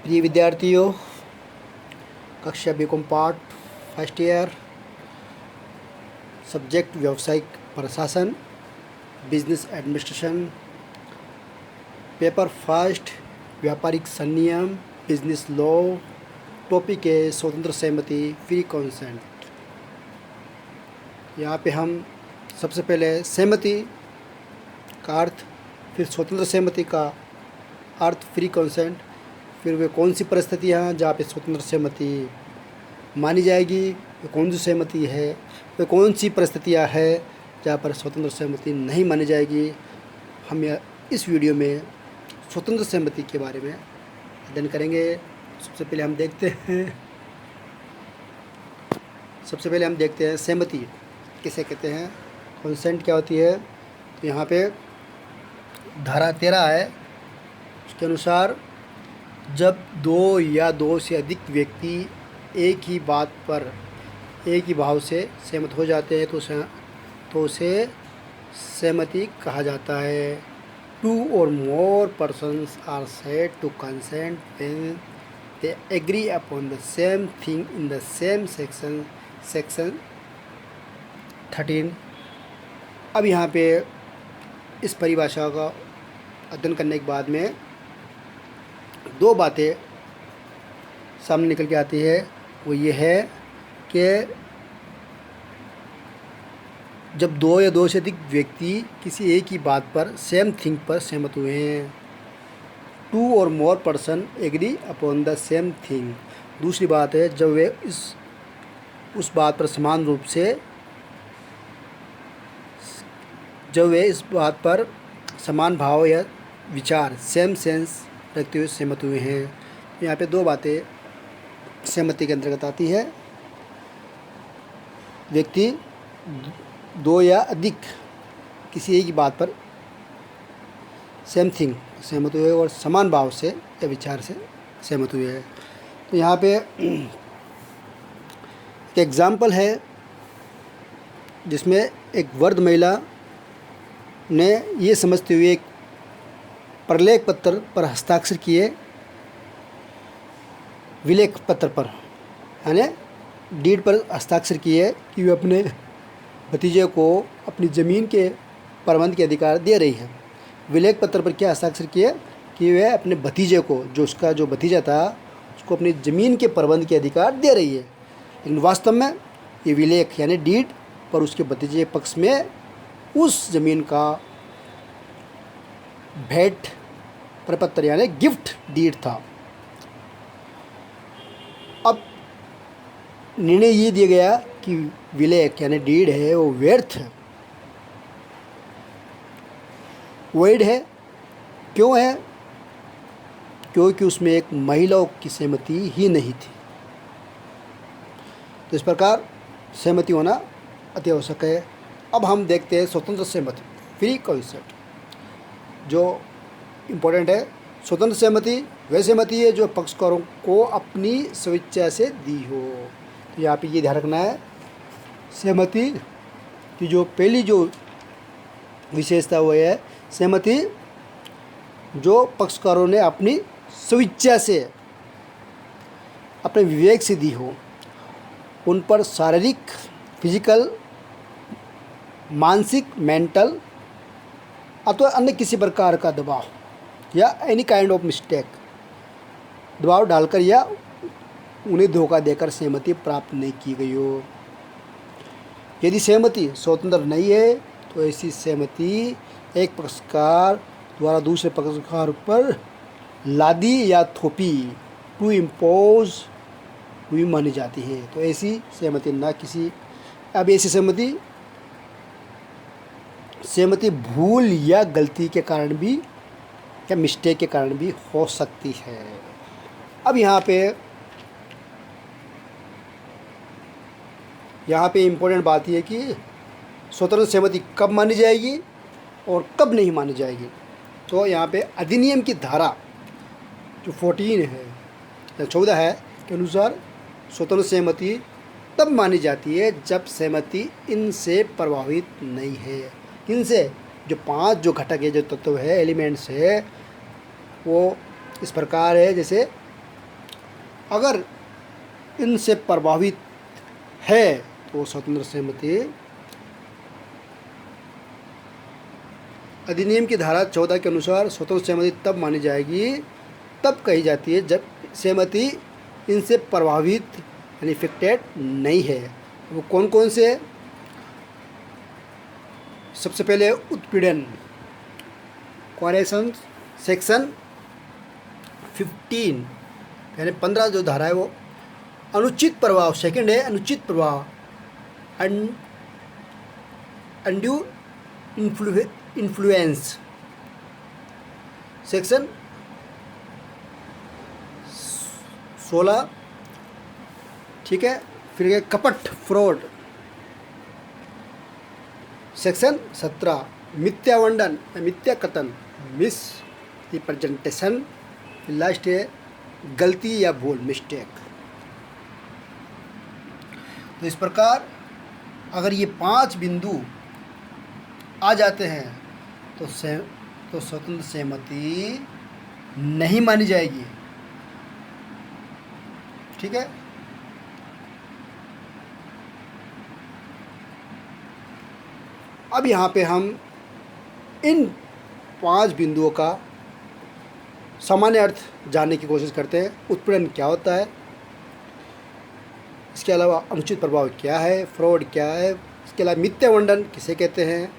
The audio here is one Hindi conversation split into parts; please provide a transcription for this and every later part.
प्रिय विद्यार्थियों, कक्षा B Com part first year, subject व्यावसायिक प्रशासन, बिजनेस एडमिनिस्ट्रेशन, पेपर फर्स्ट, व्यापारिक संनियम, बिजनेस लॉ। टॉपिक है स्वतंत्र सहमति, फ्री कंसेंट। यहाँ पे हम सबसे पहले सहमति का अर्थ, फिर स्वतंत्र सहमति का अर्थ, फ्री कंसेंट, फिर वे कौन सी परिस्थितियाँ जहाँ पे स्वतंत्र सहमति मानी जाएगी, वे कौन सी सहमति है, वे कौन सी परिस्थितियाँ है जहाँ पर स्वतंत्र सहमति नहीं मानी जाएगी। हम इस वीडियो में स्वतंत्र सहमति के बारे में अध्ययन करेंगे। सबसे पहले हम देखते हैं सहमति किसे कहते हैं, कंसेंट क्या होती है। तो यहाँ पे धारा 13 है, उसके अनुसार जब दो या दो से अधिक व्यक्ति एक ही बात पर एक ही भाव से सहमत हो जाते हैं तो उसे सहमति कहा जाता है। टू और मोर persons are said to consent when they agree upon the same thing in the same section 13। अब यहाँ पे इस परिभाषा का अध्ययन करने के बाद में दो बातें सामने निकल के आती है। वो ये है कि जब दो या दो से अधिक व्यक्ति किसी एक ही बात पर सेम थिंग पर सहमत हुए हैं, टू और more person agree upon the same thing. दूसरी बात है जब वे उस बात पर समान रूप से इस बात पर समान भाव या विचार सेम सेंस रखते हुए सहमत हुए हैं। यहाँ पे दो बातें सहमति के अंतर्गत आती है। व्यक्ति दो या अधिक किसी एक ही बात पर सेम थिंग सहमत हुए और समान भाव से या विचार से सहमत हुए हैं। तो यहाँ पे एक एग्ज़ाम्पल है जिसमें एक वृद्ध महिला ने ये समझते हुए एक प्रलेख पत्र पर हस्ताक्षर किए, विलेख पत्र पर यानी डीड पर हस्ताक्षर किए कि वे अपने भतीजे को अपनी ज़मीन के प्रबंध के अधिकार दे रही है। विलेख पत्र पर क्या हस्ताक्षर किए कि वे अपने भतीजे को, जो भतीजा था, उसको अपनी ज़मीन के प्रबंध के अधिकार दे रही है। लेकिन वास्तव में ये विलेख यानी डीड पर उसके भतीजे पक्ष में उस ज़मीन का भेंट प्रपत्र यानी गिफ्ट डीड था। अब निर्णय ये दिया गया कि विलेख यानी डीड है वो व्यर्थ है, वैध है। क्यों है? क्योंकि उसमें एक महिलाओं की सहमति ही नहीं थी। तो इस प्रकार सहमति होना अति आवश्यक है। अब हम देखते हैं स्वतंत्र सहमति, फ्री कंसेंट, जो इम्पोर्टेंट है। स्वतंत्र सहमति वह सहमति है जो पक्षकारों को अपनी स्वेच्छा से दी हो। तो यहाँ पे ये ध्यान रखना है, सहमति की जो पहली जो विशेषता वो है सहमति जो पक्षकारों ने अपनी स्वेच्छा से, अपने विवेक से दी हो। उन पर शारीरिक, फिजिकल, मानसिक, मेंटल अथवा अन्य किसी प्रकार का दबाव या एनी काइंड ऑफ मिस्टेक, दबाव डालकर या उन्हें धोखा देकर सहमति प्राप्त नहीं की गई हो। यदि सहमति स्वतंत्र नहीं है तो ऐसी सहमति एक पक्षकार द्वारा दूसरे पक्षकार पर लादी या थोपी, टू इम्पोज हुई मानी जाती है। तो ऐसी सहमति ना किसी, अब ऐसी सहमति भूल या गलती के कारण भी या मिस्टेक के कारण भी हो सकती है। अब यहाँ पे इम्पोर्टेंट बात यह कि स्वतंत्र सहमति कब मानी जाएगी और कब नहीं मानी जाएगी। तो यहाँ पे अधिनियम की धारा जो 14 है या 14 है के अनुसार स्वतंत्र सहमति तब मानी जाती है जब सहमति इनसे प्रभावित नहीं है। इनसे जो 5 जो घटक है, जो तत्व है, एलिमेंट्स है, वो इस प्रकार है। जैसे अगर इनसे प्रभावित है तो स्वतंत्र सहमति अधिनियम की धारा 14 के अनुसार स्वतंत्र सहमति तब मानी जाएगी, तब कही जाती है जब सहमति इनसे प्रभावित यानी इफेक्टेड नहीं है। वो कौन कौन से? सबसे पहले उत्पीड़न, कॉरेक्शन सेक्शन 15 यानी 15 जो धारा है वो। अनुचित प्रभाव, सेकंड है अनुचित प्रभाव, अनड्यू इन्फ्लुएंस, सेक्शन 16, ठीक है। फिर है कपट, फ्रॉड, सेक्शन 17, मिथ्यावंडन मिथ्या कथन, मिस रिप्रेजेंटेशन, लास्ट है गलती या भूल, मिस्टेक। तो इस प्रकार अगर ये 5 बिंदु आ जाते हैं तो स्वतंत्र सहमति नहीं मानी जाएगी, ठीक है। अब यहाँ पे हम इन 5 बिंदुओं का सामान्य अर्थ जानने की कोशिश करते हैं। उत्पीड़न क्या होता है, इसके अलावा अनुचित प्रभाव क्या है, फ्रॉड क्या है, इसके अलावा मिथ्यावंडन किसे कहते हैं,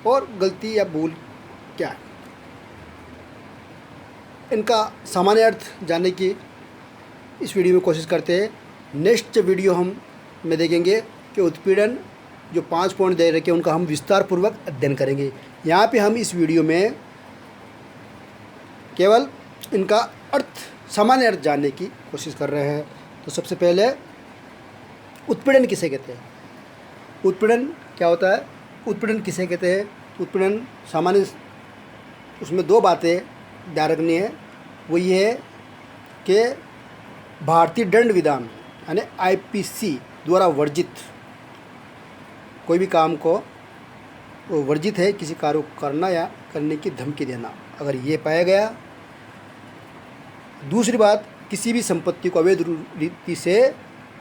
और गलती या भूल क्या है। इनका सामान्य अर्थ जानने की इस वीडियो में कोशिश करते हैं। नेक्स्ट वीडियो हम में देखेंगे कि उत्पीड़न जो 5 पॉइंट दे रखे हैं उनका हम विस्तार पूर्वक अध्ययन करेंगे। यहाँ पे हम इस वीडियो में केवल इनका अर्थ, सामान्य अर्थ जानने की कोशिश कर रहे हैं। तो सबसे पहले उत्पीड़न किसे कहते हैं, उत्पीड़न क्या होता है, उत्पीड़न किसे कहते हैं। उत्पीड़न सामान्य, उसमें 2 बातें ध्यान रखनी है। वो ये है कि भारतीय दंड विधान यानी आईपीसी द्वारा वर्जित कोई भी काम को वो वर्जित है, किसी कार्य को करना या करने की धमकी देना, अगर ये पाया गया। दूसरी बात, किसी भी संपत्ति को अवैध रीति से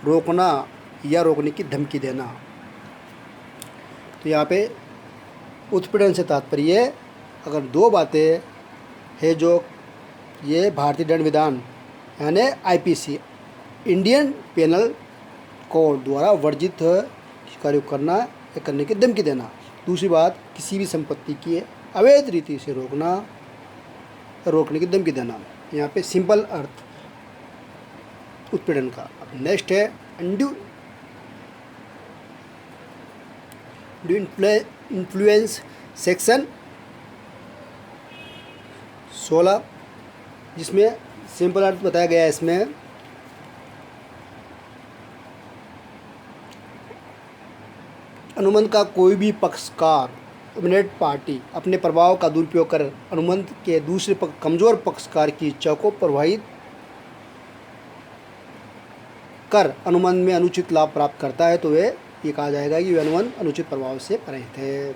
रोकना या रोकने की धमकी देना। तो यहाँ पे उत्पीड़न से तात्पर्य अगर 2 बातें है जो ये भारतीय दंड विधान यानी आईपीसी इंडियन पेनल कोड द्वारा वर्जित कार्य करना या करने की धमकी देना। दूसरी बात, किसी भी संपत्ति की अवैध रीति से रोकना, रोकने की धमकी देना। यहाँ पे सिंपल अर्थ उत्पीड़न का। अब नेक्स्ट है अनड्यू इन्फ्लुएंस, सेक्शन 16, जिसमें सिंपल अर्थ बताया गया है। इसमें अनुबंध का कोई भी पक्षकार, डोमिनेट पार्टी अपने प्रभाव का दुरुपयोग कर अनुबंध के दूसरे कमजोर पक्षकार की इच्छा को प्रभावित कर अनुबंध में अनुचित लाभ प्राप्त करता है तो वे ये कहा जाएगा कि वे अनुबंध अनुचित प्रभाव से रहित है।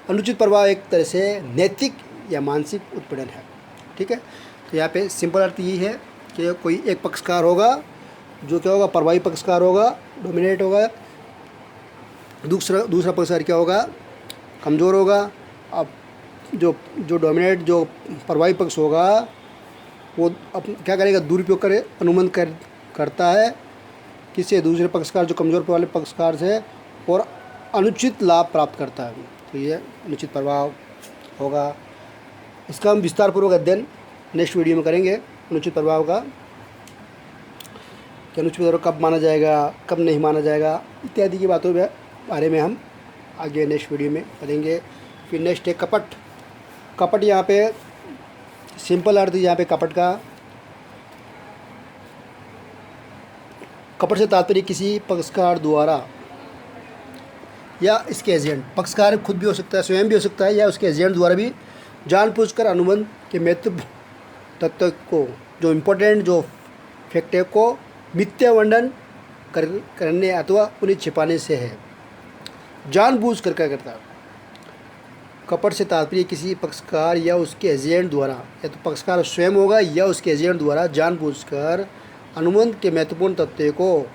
अनुचित प्रभाव एक तरह से नैतिक या मानसिक उत्पीड़न है, ठीक है। तो यहाँ पे सिंपल अर्थ यही है कि कोई एक पक्षकार होगा जो क्या होगा, प्रभावी पक्षकार होगा, डोमिनेट होगा। दूसरा पक्षकार क्या होगा, कमज़ोर होगा। अब जो डोमिनेट, जो प्रभावी पक्ष होगा वो क्या करेगा, दुरुपयोग करे, अनुबंध करता है किसी दूसरे पक्षकार जो कमज़ोर वाले पक्षकार से, और अनुचित लाभ प्राप्त करता है। तो ये अनुचित प्रभाव होगा। इसका हम विस्तार पूर्वक अध्ययन नेक्स्ट वीडियो में करेंगे। अनुचित प्रभाव का कि अनुचित प्रभाव कब माना जाएगा, कब नहीं माना जाएगा, इत्यादि की बातों के बारे में हम आगे नेक्स्ट वीडियो में करेंगे। फिर नेक्स्ट है कपट। कपट यहाँ पे सिंपल अर्थ, यहाँ पे कपट का, कपट से तात्पर्य किसी पक्षकार द्वारा या इसके एजेंट, पक्षकार खुद भी हो सकता है, स्वयं भी हो सकता है, या उसके एजेंट द्वारा भी जानबूझकर अनुबंध के महत्व तत्व को, जो इम्पोर्टेंट जो फैक्ट है को मिथ्यावंडन करने अथवा उन्हें छिपाने से है। जानबूझ कर क्या करता है, कपट से तात्पर्य किसी पक्षकार या उसके एजेंट द्वारा, या तो पक्षकार स्वयं होगा या उसके एजेंट द्वारा जानबूझकर अनुबंध के महत्वपूर्ण तथ्य को,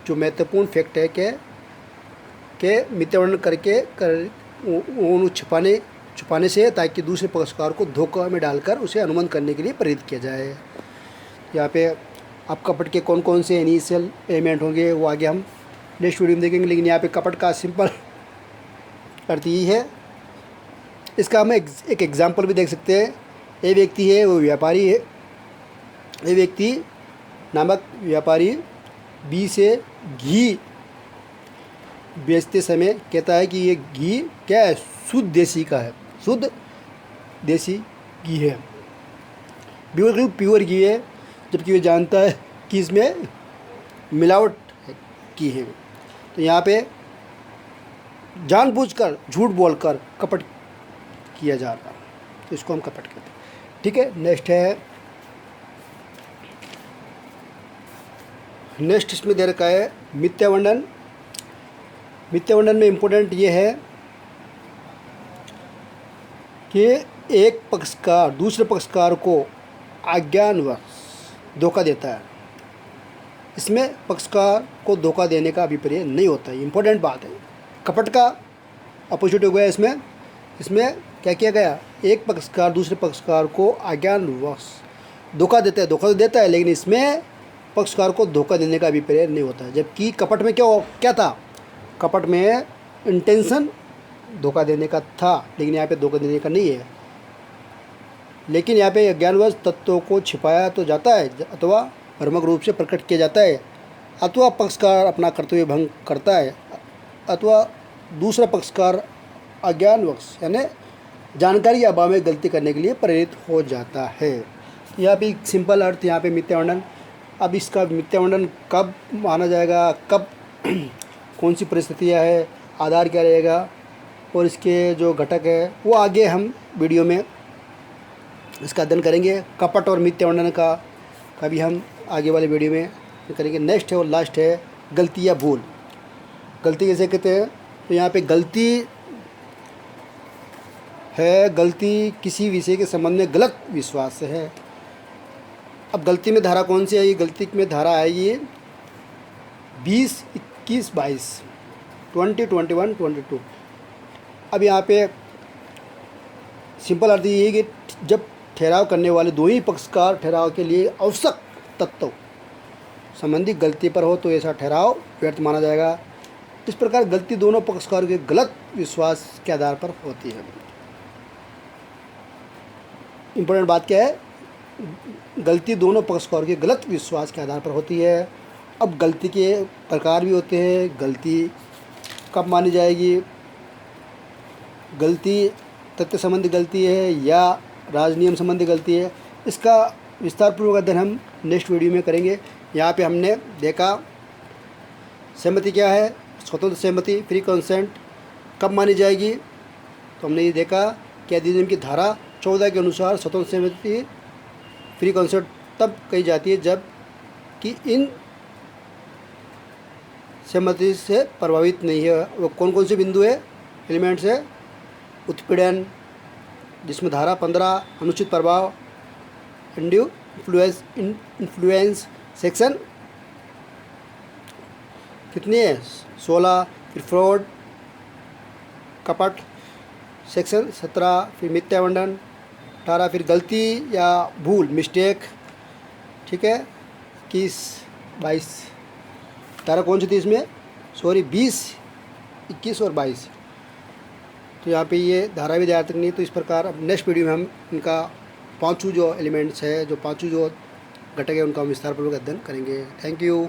जो महत्वपूर्ण फैक्ट है के मिथ्यावर्णन करके उन छुपाने से, ताकि दूसरे पक्षकार को धोखा में डालकर उसे अनुबंध करने के लिए प्रेरित किया जाए। यहाँ पे आप कपट के कौन कौन से इनिशियल एलिमेंट होंगे वो आगे हम नेक्स्ट वीडियो में देखेंगे, लेकिन यहाँ पे कपट का सिंपल अर्थ यही है। इसका हम एक एग्जाम्पल भी देख सकते हैं। ये व्यक्ति है, वो व्यापारी है। ये व्यक्ति नामक व्यापारी बी से घी बेचते समय कहता है कि ये घी क्या है, शुद्ध देसी का है, शुद्ध देसी घी है, प्योर घी है, जबकि वो जानता है कि इसमें मिलावट की है। तो यहाँ पे जानबूझकर झूठ बोलकर कपट किया जा रहा है, तो इसको हम कपट कहते हैं। ठीक है, नेक्स्ट इसमें दे रखा है मिथ्यावर्णन। मिथ्यावर्णन में इम्पोर्टेंट ये है कि एक पक्षकार दूसरे पक्षकार को अज्ञानवश धोखा देता है। इसमें पक्षकार को धोखा देने का अभिप्राय नहीं होता है, इम्पोर्टेंट बात है। कपट का अपोजिट हो गया इसमें क्या किया गया, एक पक्षकार दूसरे पक्षकार को अज्ञानवश धोखा देता है, धोखा तो देता है, लेकिन इसमें पक्षकार को धोखा देने का अभिप्राय नहीं होता है। जबकि कपट में क्या था, कपट में इंटेंशन धोखा देने का था, लेकिन यहाँ पे धोखा देने का नहीं है। लेकिन यहाँ पे अज्ञानवश तत्वों को छिपाया तो जाता है, अथवा भ्रामक रूप से प्रकट किया जाता है, अथवा पक्षकार अपना कर्तव्य भंग करता है, अथवा दूसरा पक्षकार अज्ञानवश यानी जानकारी या अभाव में गलती करने के लिए प्रेरित हो जाता है। यहाँ पे सिंपल अर्थ यहाँ पे मिथ्यावर्णन। अब इसका मिथ्यावर्णन कब माना जाएगा, कब कौन सी परिस्थितियाँ है, आधार क्या रहेगा, और इसके जो घटक है वो आगे हम वीडियो में इसका अध्ययन करेंगे। कपट और मिथ्यावर्णन का भी हम आगे वाले वीडियो में करेंगे। नेक्स्ट है और लास्ट है गलती या भूल। गलती कैसे कहते हैं, तो यहाँ पे गलती है, गलती किसी विषय के संबंध में गलत विश्वास है। अब गलती में धारा कौन सी आएगी, गलती में धारा आएगी 20, 21, 22, 20, 21, 22। अब यहाँ पे सिंपल अर्थ ये है कि जब ठहराव करने वाले दो ही पक्षकार ठहराव के लिए आवश्यक तत्व संबंधी गलती पर हो तो ऐसा ठहराव व्यर्थ माना जाएगा। इस प्रकार गलती दोनों पक्षकार के गलत विश्वास के आधार पर होती है। इम्पोर्टेंट बात क्या है, गलती दोनों पक्षकार के गलत विश्वास के आधार पर होती है। अब गलती के प्रकार भी होते हैं। गलती कब मानी जाएगी, गलती तथ्य संबंधी गलती है या राजनियम संबंधी गलती है, इसका विस्तारपूर्वक अध्ययन हम नेक्स्ट वीडियो में करेंगे। यहाँ पे हमने देखा सहमति क्या है, स्वतंत्र सहमति, फ्री कंसेंट कब मानी जाएगी, तो हमने ये देखा कि अधिनियम की धारा 14 के अनुसार स्वतंत्र सहमति फ्री कंसेंट तब कही जाती है जब कि इन सहमति से प्रभावित नहीं है। वो कौन कौन से बिंदु है, एलिमेंट्स है, उत्पीड़न जिसमें धारा 15 अनुचित प्रभाव, इंड्यू इन्फ्लुएंस सेक्शन कितनी है 16, फिर फ्रॉड कपट सेक्शन 17, फिर मिथ्यावर्णन 18, फिर गलती या भूल मिस्टेक, ठीक है 21, 22 धारा कौन सी थी इसमें, 20, 21 और 22। तो यहाँ पे ये धारा भी ध्यान तक नहीं। तो इस प्रकार अब नेक्स्ट वीडियो में हम इनका पांचों जो एलिमेंट्स है, जो पांचों जो घटक है, उनका हम विस्तारपूर्वक अध्ययन करेंगे। Thank you.